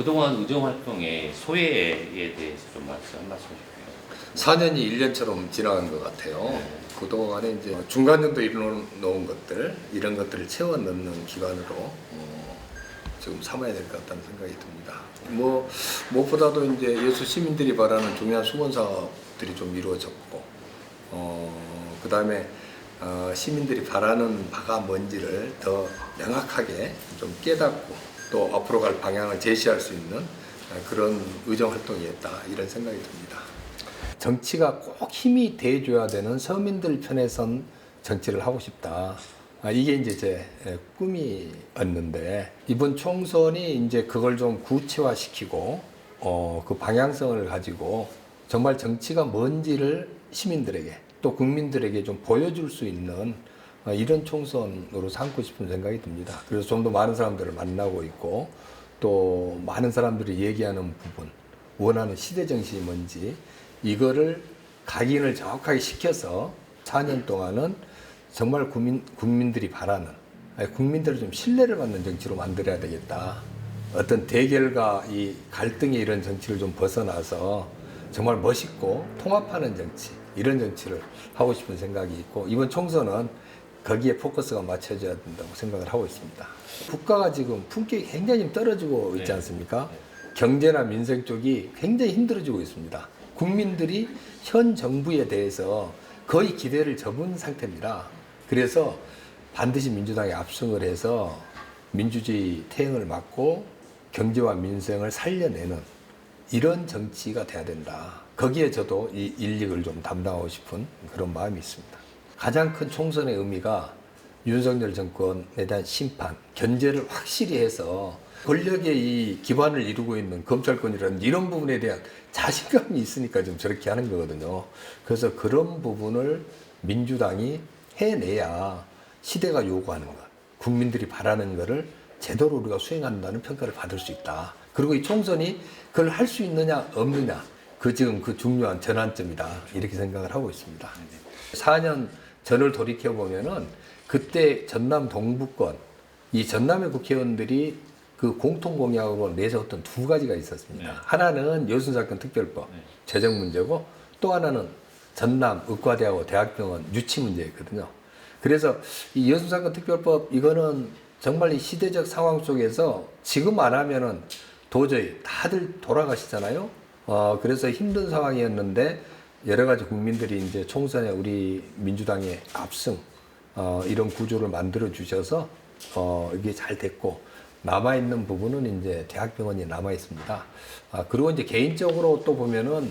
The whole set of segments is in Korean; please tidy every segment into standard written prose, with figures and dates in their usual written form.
그동안 의정활동의 소회에 대해서 좀 말씀 한 말씀 해주세요. 4년이 1년처럼 지나간 것 같아요. 그동안에 이제 중간정도 이뤄놓은 것들, 이런 것들을 채워 넣는 기관으로 지금 삼아야 될 것 같다는 생각이 듭니다. 무엇보다도 이제 여수 시민들이 바라는 중요한 수건 사업들이 좀 이루어졌고, 그 다음에 시민들이 바라는 바가 뭔지를 더 명확하게 좀 깨닫고 또 앞으로 갈 방향을 제시할 수 있는 그런 의정활동이었다, 이런 생각이 듭니다. 정치가 꼭 힘이 돼줘야 되는 서민들 편에 선 정치를 하고 싶다. 이게 이제 제 꿈이었는데, 이번 총선이 이제 그걸 좀 구체화시키고, 그 방향성을 가지고 정말 정치가 뭔지를 시민들에게 또 국민들에게 좀 보여줄 수 있는 이런 총선으로 삼고 싶은 생각이 듭니다. 그래서 좀 더 많은 사람들을 만나고 있고, 또 많은 사람들이 얘기하는 부분, 원하는 시대 정신이 뭔지, 이거를 각인을 정확하게 시켜서 4년 동안은 정말 국민들이 바라는, 국민들을 좀 신뢰를 받는 정치로 만들어야 되겠다. 어떤 대결과 이 갈등의 이런 정치를 좀 벗어나서 정말 멋있고 통합하는 정치, 이런 정치를 하고 싶은 생각이 있고, 이번 총선은 거기에 포커스가 맞춰져야 된다고 생각을 하고 있습니다. 국가가 지금 품격이 굉장히 떨어지고 있지 않습니까? 경제나 민생 쪽이 굉장히 힘들어지고 있습니다. 국민들이 현 정부에 대해서 거의 기대를 접은 상태입니다. 그래서 반드시 민주당이 압승을 해서 민주주의 태행을 막고 경제와 민생을 살려내는 이런 정치가 돼야 된다. 거기에 저도 이 일릭을 좀 담당하고 싶은 그런 마음이 있습니다. 가장 큰 총선의 의미가 윤석열 정권에 대한 심판, 견제를 확실히 해서 권력의 이 기반을 이루고 있는 검찰권이라는 이런 부분에 대한 자신감이 있으니까 좀 저렇게 하는 거거든요. 그래서 그런 부분을 민주당이 해내야 시대가 요구하는 것, 국민들이 바라는 것을 제대로 우리가 수행한다는 평가를 받을 수 있다. 그리고 이 총선이 그걸 할 수 있느냐 없느냐, 지금 그 중요한 전환점이다, 이렇게 생각을 하고 있습니다. 4년 전을 돌이켜보면은 그때 전남 동부권, 이 전남의 국회의원들이 그 공통 공약으로 내세웠던 두 가지가 있었습니다. 하나는 여순사건 특별법, 재정 문제고, 또 하나는 전남 의과대하고 대학병원 유치 문제였거든요. 그래서 이 여순사건 특별법, 이거는 정말 이 시대적 상황 속에서 지금 안 하면은 도저히 다들 돌아가시잖아요. 그래서 힘든 상황이었는데 여러 가지 국민들이 이제 총선에 우리 민주당의 압승, 이런 구조를 만들어 주셔서 이게 잘 됐고, 남아있는 부분은 이제 대학병원이 남아있습니다. 그리고 이제 개인적으로 또 보면은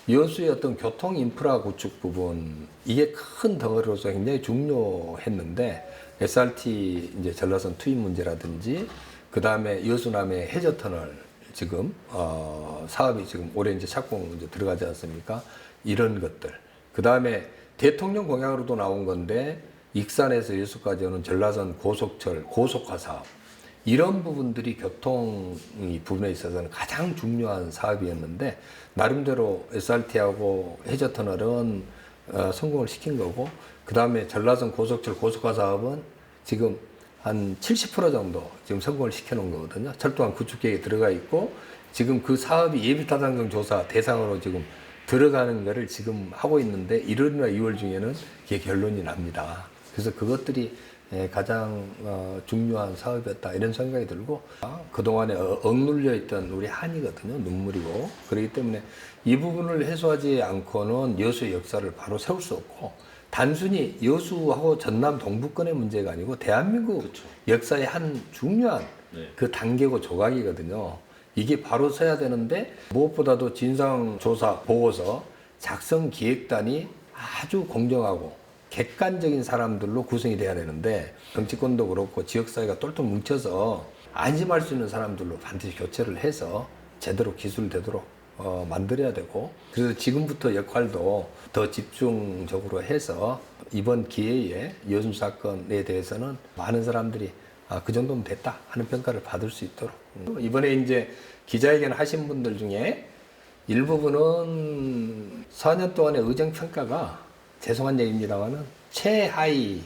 여수의 어떤 교통 인프라 구축 부분, 이게 큰 덩어리로서 굉장히 중요했는데, SRT 이제 전라선 투입 문제라든지, 그 다음에 여수남의 해저터널 지금, 사업이 지금 올해 이제 착공 이제 들어가지 않습니까? 이런 것들. 그 다음에 대통령 공약으로도 나온 건데, 익산에서 여수까지 오는 전라선 고속철, 고속화 사업. 이런 부분들이 교통 부분에 있어서는 가장 중요한 사업이었는데, 나름대로 SRT하고 해저터널은 성공을 시킨 거고, 그 다음에 전라선 고속철 고속화 사업은 지금 한 70% 정도 지금 성공을 시켜놓은 거거든요. 철도망 구축 계획에 들어가 있고, 지금 그 사업이 예비타당성 조사 대상으로 지금 들어가는 거를 지금 하고 있는데, 1월이나 2월 중에는 그게 결론이 납니다. 그래서 그것들이 가장 중요한 사업이었다, 이런 생각이 들고, 그동안에 억눌려 있던 우리 한이거든요. 눈물이고. 그렇기 때문에 이 부분을 해소하지 않고는 여수의 역사를 바로 세울 수 없고, 단순히 여수하고 전남 동부권의 문제가 아니고 대한민국 역사의 한 중요한 그 단계고 조각이거든요. 이게 바로 서야 되는데, 무엇보다도 진상조사 보고서 작성 기획단이 아주 공정하고 객관적인 사람들로 구성이 돼야 되는데, 정치권도 그렇고 지역사회가 똘똘 뭉쳐서 안심할 수 있는 사람들로 반드시 교체를 해서 제대로 기술되도록 만들어야 되고, 그래서 지금부터 역할도 더 집중적으로 해서 이번 기회에 여순 사건에 대해서는 많은 사람들이 그 정도면 됐다 하는 평가를 받을 수 있도록, 이번에 이제 기자회견 하신 분들 중에 일부분은 4년 동안의 의정평가가, 죄송한 얘기입니다만은 최하위여서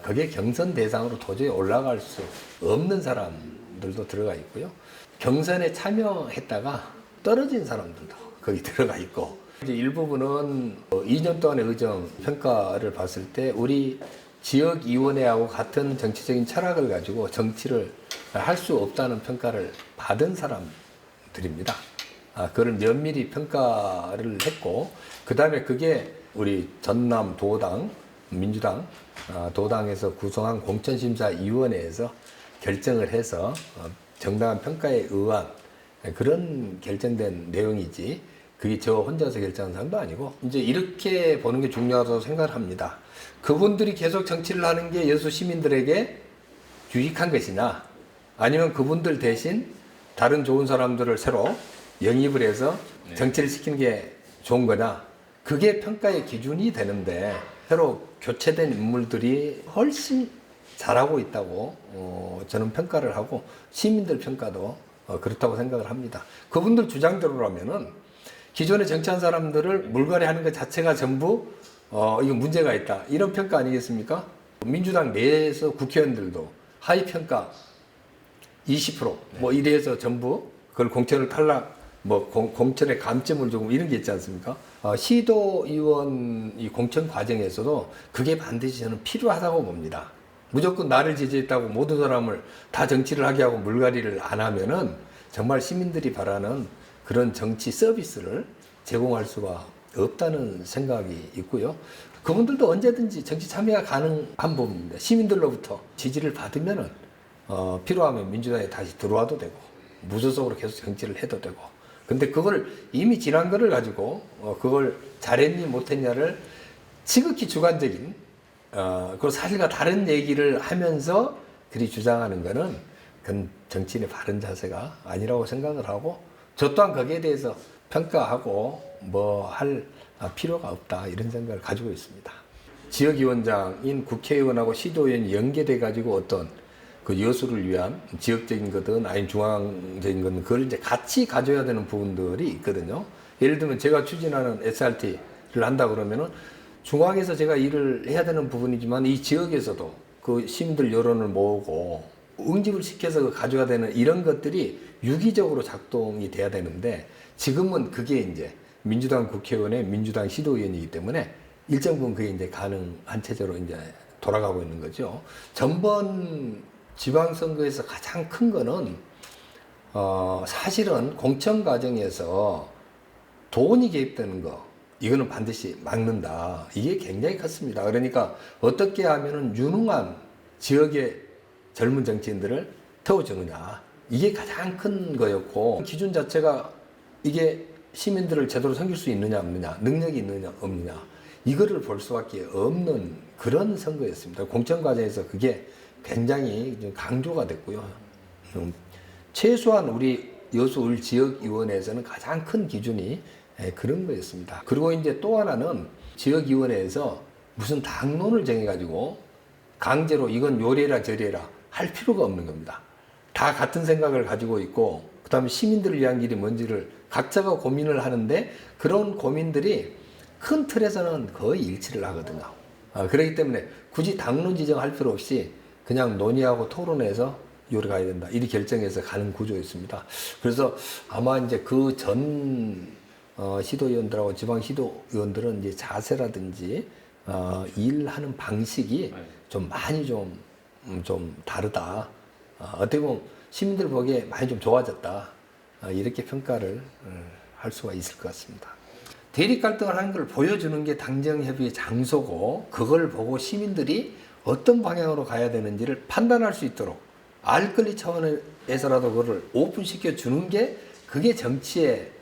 거기에 경선 대상으로 도저히 올라갈 수 없는 사람 사람들도 들어가 있고요. 경선에 참여했다가 떨어진 사람들도 거기 들어가 있고, 이제 일부분은 2년 동안의 의정 평가를 봤을 때 우리 지역위원회하고 같은 정치적인 철학을 가지고 정치를 할 수 없다는 평가를 받은 사람들입니다. 그걸 면밀히 평가를 했고, 그 다음에 그게 우리 전남 도당, 민주당, 도당에서 구성한 공천심사위원회에서 결정을 해서 정당한 평가에 의한 그런 결정된 내용이지, 그게 저 혼자서 결정한 사람도 아니고, 이제 이렇게 보는 게 중요하다고 생각을 합니다. 그분들이 계속 정치를 하는 게 여수 시민들에게 유익한 것이냐, 아니면 그분들 대신 다른 좋은 사람들을 새로 영입을 해서 정치를 시키는 게 좋은 거냐, 그게 평가의 기준이 되는데, 새로 교체된 인물들이 훨씬 잘하고 있다고 저는 평가를 하고, 시민들 평가도 그렇다고 생각을 합니다. 그분들 주장대로라면은 기존에 정치한 사람들을 물갈이하는 것 자체가 전부 이거 문제가 있다, 이런 평가 아니겠습니까? 민주당 내에서 국회의원들도 하위 평가 20% 뭐 이래서 전부 그걸 공천을 탈락, 뭐 공천에 감점을 주고 이런 게 있지 않습니까? 시도의원 이 공천 과정에서도 그게 반드시 저는 필요하다고 봅니다. 무조건 나를 지지했다고 모든 사람을 다 정치를 하게 하고 물갈이를 안 하면은 정말 시민들이 바라는 그런 정치 서비스를 제공할 수가 없다는 생각이 있고요. 그분들도 언제든지 정치 참여가 가능한 부분입니다. 시민들로부터 지지를 받으면은 필요하면 민주당에 다시 들어와도 되고, 무소속으로 계속 정치를 해도 되고. 근데 그걸 이미 지난 거를 가지고 그걸 잘했니 못했냐를 지극히 주관적인 그 사실과 다른 얘기를 하면서 그리 주장하는 거는 그건 정치인의 바른 자세가 아니라고 생각을 하고, 저 또한 거기에 대해서 평가하고 뭐 할 필요가 없다, 이런 생각을 가지고 있습니다. 지역위원장인 국회의원하고 시도의원이 연계돼 가지고 어떤 그 여수를 위한 지역적인 거든 아니면 중앙적인 거든 그걸 이제 같이 가져야 되는 부분들이 있거든요. 예를 들면 제가 추진하는 SRT를 한다 그러면은 중앙에서 제가 일을 해야 되는 부분이지만 이 지역에서도 그 시민들 여론을 모으고 응집을 시켜서 가져야 되는 이런 것들이 유기적으로 작동이 돼야 되는데, 지금은 그게 이제 민주당 국회의원의 민주당 시도의원이기 때문에 일정 부분 그게 이제 가능한 체제로 이제 돌아가고 있는 거죠. 전번 지방선거에서 가장 큰 거는 사실은 공천 과정에서 돈이 개입되는 거, 이거는 반드시 막는다, 이게 굉장히 컸습니다. 그러니까 어떻게 하면은 유능한 지역의 젊은 정치인들을 태워주느냐, 이게 가장 큰 거였고, 기준 자체가 이게 시민들을 제대로 섬길 수 있느냐 없느냐, 능력이 있느냐 없느냐, 이거를 볼 수밖에 없는 그런 선거였습니다. 공천 과정에서 그게 굉장히 강조가 됐고요. 최소한 우리 여수 지역위원회에서는 가장 큰 기준이 그런 거였습니다. 그리고 이제 또 하나는 지역위원회에서 무슨 당론을 정해가지고 강제로 이건 요래라 저래라 할 필요가 없는 겁니다. 다 같은 생각을 가지고 있고, 그 다음에 시민들을 위한 길이 뭔지를 각자가 고민을 하는데, 그런 고민들이 큰 틀에서는 거의 일치를 하거든요. 그렇기 때문에 굳이 당론 지정할 필요 없이 그냥 논의하고 토론해서 요리 가야 된다, 이리 결정해서 가는 구조였습니다. 그래서 아마 이제 그 전 시도위원들하고 지방 시도위원들은 이제 자세라든지 일하는 방식이 좀 많이 좀 다르다. 어떻게 보면 시민들 보기에 많이 좀 좋아졌다. 이렇게 평가를 할 수가 있을 것 같습니다. 대립 갈등을 하는 걸 보여주는 게 당정협의의 장소고, 그걸 보고 시민들이 어떤 방향으로 가야 되는지를 판단할 수 있도록 알 권리 차원에서라도 그걸 오픈시켜 주는 게 그게 정치의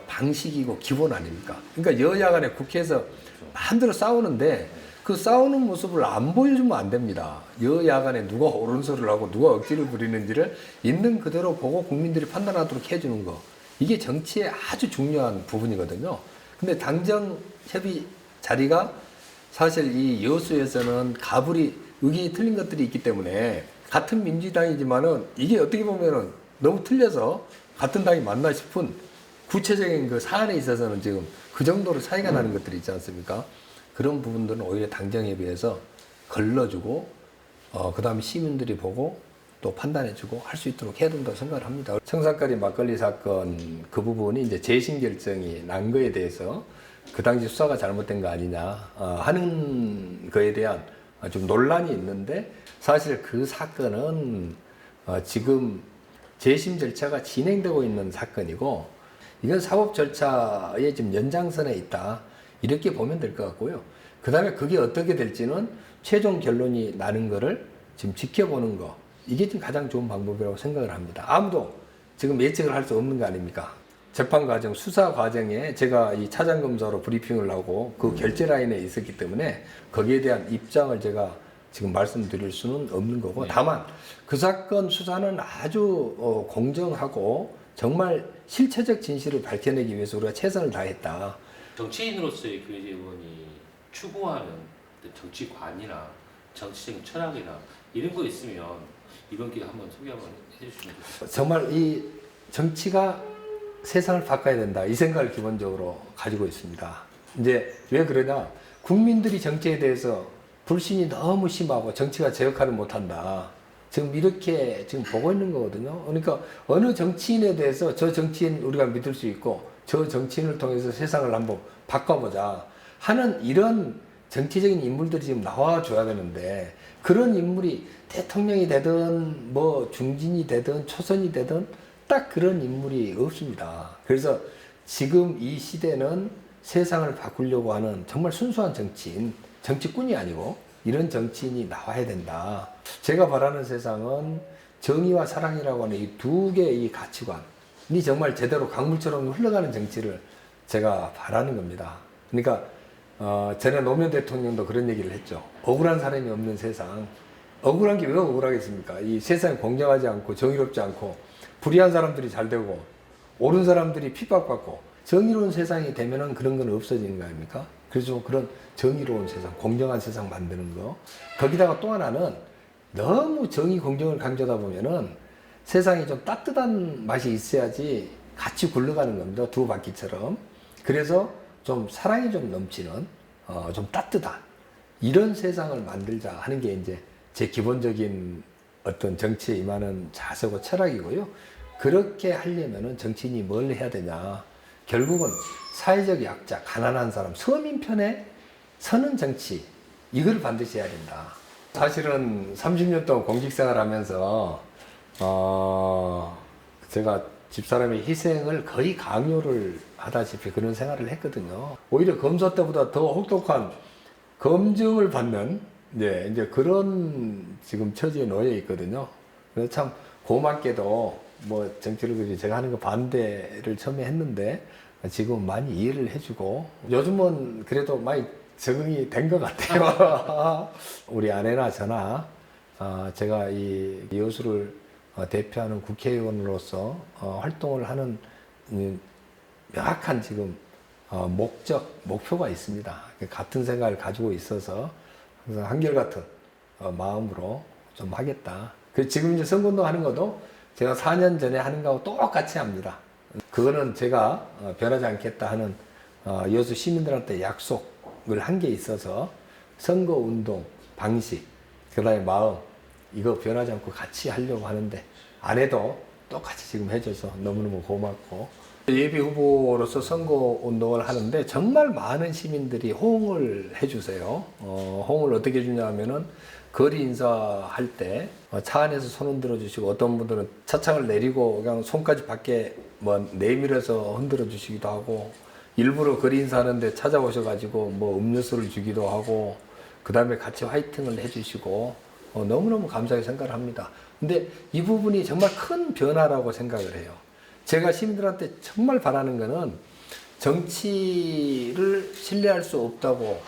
방식이고 기본 아닙니까? 그러니까 여야 간에 국회에서 마음대로 싸우는데 그 싸우는 모습을 안 보여주면 안 됩니다. 여야 간에 누가 옳은 소리를 하고 누가 억지를 부리는지를 있는 그대로 보고 국민들이 판단하도록 해주는 거, 이게 정치의 아주 중요한 부분이거든요. 근데 당정협의 자리가 사실 이 여수에서는 가불이 의견이 틀린 것들이 있기 때문에, 같은 민주당이지만은 이게 어떻게 보면은 너무 틀려서 같은 당이 맞나 싶은 구체적인 그 사안에 있어서는 지금 그 정도로 차이가 나는 것들이 있지 않습니까? 그런 부분들은 오히려 당정협의에서 걸러주고, 그 다음에 시민들이 보고 또 판단해주고 할 수 있도록 해야 된다고 생각을 합니다. 청산가리 막걸리 사건 그 부분이 이제 재심 결정이 난 거에 대해서 그 당시 수사가 잘못된 거 아니냐 하는 거에 대한 좀 논란이 있는데 사실 그 사건은 지금 재심 절차가 진행되고 있는 사건이고 이건 사법 절차의 지금 연장선에 있다 이렇게 보면 될 것 같고요. 그 다음에 그게 어떻게 될지는 최종 결론이 나는 거를 지금 지켜보는 거 이게 지금 가장 좋은 방법이라고 생각을 합니다. 아무도 지금 예측을 할 수 없는 거 아닙니까? 재판 과정, 수사 과정에 제가 이 차장검사로 브리핑을 하고 그 결재 라인에 있었기 때문에 거기에 대한 입장을 제가 지금 말씀드릴 수는 없는 거고 다만 그 사건 수사는 아주 공정하고 정말 실체적 진실을 밝혀내기 위해서 우리가 최선을 다했다. 정치인으로서의 김혜재 의원이 추구하는 정치관이나 정치적인 철학이나 이런 거 있으면 이번 기회에 한번 소개 한번 해주시면 좋겠습니다. 정말 이 정치가 세상을 바꿔야 된다 이 생각을 기본적으로 가지고 있습니다. 이제 왜 그러냐? 국민들이 정치에 대해서 불신이 너무 심하고 정치가 제 역할을 못한다. 지금 이렇게 지금 보고 있는 거거든요. 그러니까 어느 정치인에 대해서 저 정치인 우리가 믿을 수 있고 저 정치인을 통해서 세상을 한번 바꿔보자 하는 이런 정치적인 인물들이 지금 나와줘야 되는데 그런 인물이 대통령이 되든 뭐 중진이 되든 초선이 되든 딱 그런 인물이 없습니다. 그래서 지금 이 시대는 세상을 바꾸려고 하는 정말 순수한 정치인, 정치꾼이 아니고 이런 정치인이 나와야 된다. 제가 바라는 세상은 정의와 사랑이라고 하는 이 두 개의 이 가치관이 정말 제대로 강물처럼 흘러가는 정치를 제가 바라는 겁니다. 그러니까 전에 노무현 대통령도 그런 얘기를 했죠. 억울한 사람이 없는 세상. 억울한 게 왜 억울하겠습니까? 이 세상이 공정하지 않고 정의롭지 않고 불의한 사람들이 잘 되고 옳은 사람들이 핍박받고 정의로운 세상이 되면은 그런 건 없어지는 거 아닙니까? 그래서 그런 정의로운 세상, 공정한 세상 만드는 거. 거기다가 또 하나는 너무 정의, 공정을 강조하다 보면은 세상이 좀 따뜻한 맛이 있어야지 같이 굴러가는 겁니다. 두 바퀴처럼. 그래서 좀 사랑이 좀 넘치는, 좀 따뜻한 이런 세상을 만들자 하는 게 이제 제 기본적인 어떤 정치에 임하는 자세고 철학이고요. 그렇게 하려면은 정치인이 뭘 해야 되냐. 결국은 사회적 약자, 가난한 사람, 서민 편에 서는 정치, 이걸 반드시 해야 된다. 사실은 30년 동안 공직생활 하면서, 제가 집사람의 희생을 거의 강요를 하다시피 그런 생활을 했거든요. 오히려 검사 때보다 더 혹독한 검증을 받는, 이제 그런 지금 처지에 놓여 있거든요. 그래서 참 고맙게도 뭐 정치를 제가 하는 거 반대를 처음에 했는데 지금 많이 이해를 해주고 요즘은 그래도 많이 적응이 된 것 같아요. 우리 아내나 저나 제가 이 여수를 대표하는 국회의원으로서 활동을 하는 명확한 지금 목표가 있습니다. 같은 생각을 가지고 있어서 항상 한결같은 마음으로 좀 하겠다. 지금 이제 선거운동 하는 것도 제가 4년 전에 하는 거하고 똑같이 합니다. 그거는 제가 변하지 않겠다 하는 여수 시민들한테 약속을 한 게 있어서 선거운동 방식, 그 다음에 마음 이거 변하지 않고 같이 하려고 하는데 아내도 똑같이 지금 해줘서 너무너무 고맙고 예비 후보로서 선거운동을 하는데 정말 많은 시민들이 호응을 해주세요. 호응을 어떻게 해주냐 하면은 거리 인사할 때 차 안에서 손 흔들어 주시고 어떤 분들은 차창을 내리고 그냥 손까지 밖에 뭐 내밀어서 흔들어 주시기도 하고 일부러 거리 인사하는데 찾아오셔가지고 뭐 음료수를 주기도 하고 그 다음에 같이 화이팅을 해주시고 너무너무 감사하게 생각을 합니다. 근데 이 부분이 정말 큰 변화라고 생각을 해요. 제가 시민들한테 정말 바라는 거는 정치를 신뢰할 수 없다고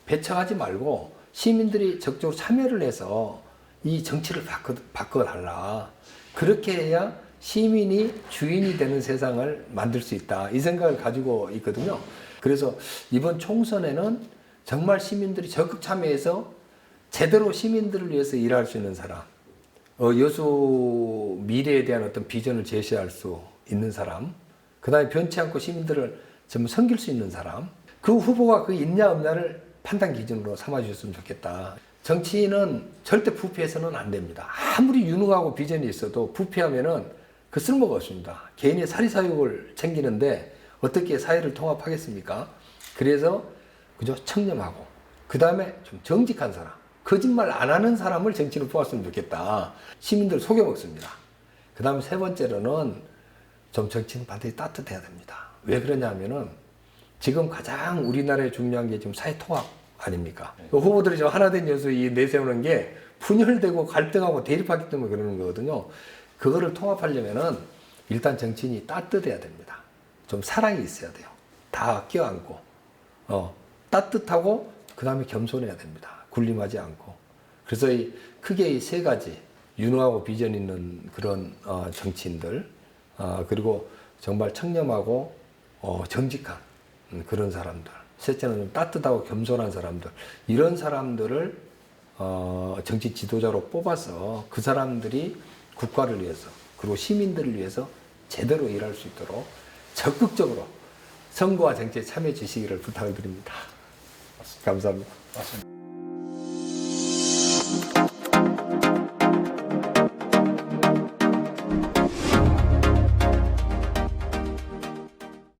배척하지 말고 시민들이 적극적으로 참여를 해서 이 정치를 바꿔달라. 그렇게 해야 시민이 주인이 되는 세상을 만들 수 있다. 이 생각을 가지고 있거든요. 그래서 이번 총선에는 정말 시민들이 적극 참여해서 제대로 시민들을 위해서 일할 수 있는 사람, 여수 미래에 대한 어떤 비전을 제시할 수 있는 사람, 그 다음에 변치 않고 시민들을 전부 섬길 수 있는 사람, 그 후보가 그 있냐 없냐를 판단 기준으로 삼아 주셨으면 좋겠다. 정치인은 절대 부패해서는 안 됩니다. 아무리 유능하고 비전이 있어도 부패하면은 그 쓸모가 없습니다. 개인의 사리사욕을 챙기는데 어떻게 사회를 통합하겠습니까? 그래서 그저 청렴하고 그 다음에 좀 정직한 사람, 거짓말 안 하는 사람을 정치인으로 뽑았으면 좋겠다. 시민들 속여먹습니다. 그 다음에 세 번째로는 좀 정치는 반드시 따뜻해야 됩니다. 왜 그러냐면은 지금 가장 우리나라에 중요한 게 지금 사회 통합 아닙니까? 그 후보들이 좀 하나된 연수 이 내세우는 게 분열되고 갈등하고 대립하기 때문에 그러는 거거든요. 그거를 통합하려면은 일단 정치인이 따뜻해야 됩니다. 좀 사랑이 있어야 돼요. 다 껴안고, 따뜻하고 그 다음에 겸손해야 됩니다. 군림하지 않고. 그래서 크게 이 세 가지 유능하고 비전 있는 그런 정치인들, 그리고 정말 청렴하고 정직한 그런 사람들. 셋째는 좀 따뜻하고 겸손한 사람들. 이런 사람들을 정치 지도자로 뽑아서 그 사람들이 국가를 위해서 그리고 시민들을 위해서 제대로 일할 수 있도록 적극적으로 선거와 정치에 참여해 주시기를 부탁을 드립니다. 감사합니다. 맞습니다.